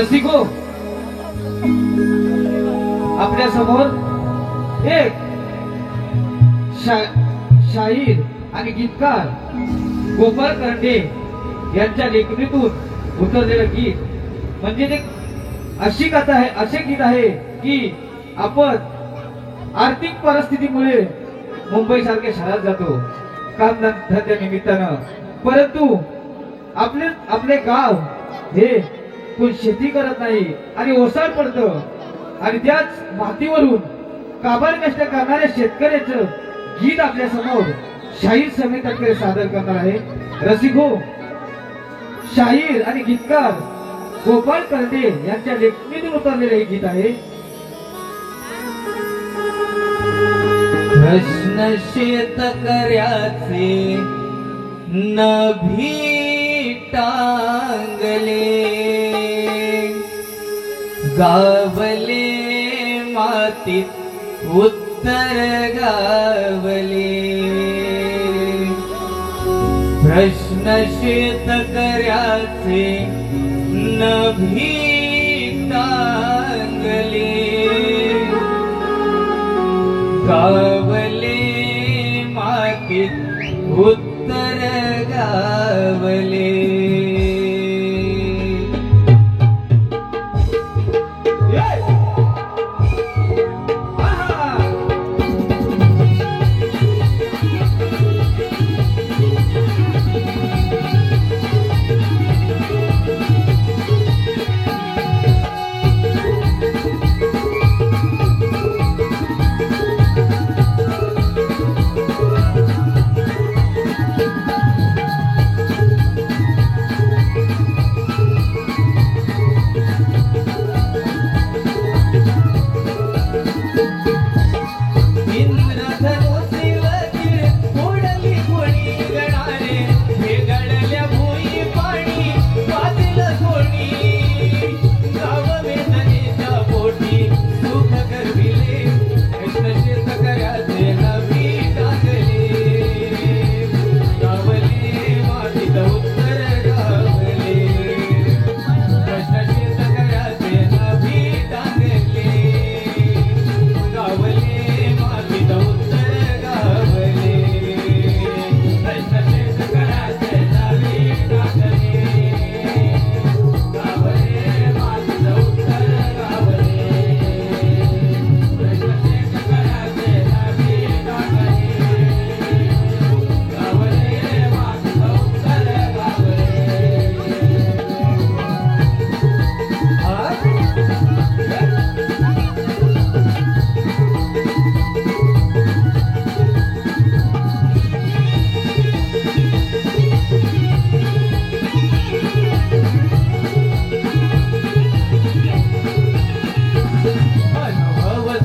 रसिको, आपल्या समोर एक शाहीर आणि गीतकार गोपाळ करंडे यांच्या लेखणीतून उतरलेलं गीत म्हणजे ते अशी कथा आहे, असे गीत आहे की आपण आर्थिक परिस्थितीमुळे मुंबई सारख्या शहरात जातो काम धंद्या निमित्तानं, परंतु आपले गाव हे कोण शेती करत नाही आणि ओसाड पडतं आणि त्याच मातीवरून काबाड कष्ट करणाऱ्या शेतकऱ्याचं गीत आपल्या समोर शाहीर समेताकडे सादर करणार आहे. रसिको, शाहीर आणि गीतकार गोपाळ करंडे यांच्या लेखणीतून उतरलेले हे गीत आहे. प्रश्न शेतकऱ्याचे नभी टांगले, गावले मातीत उत्तर गावले. प्रश्न शेतकऱ्याचे नभी टांगले, गावले मातीत उत्तर गावले.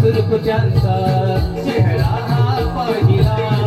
सुरकुच्यांचा चेहरा हा पाहिला.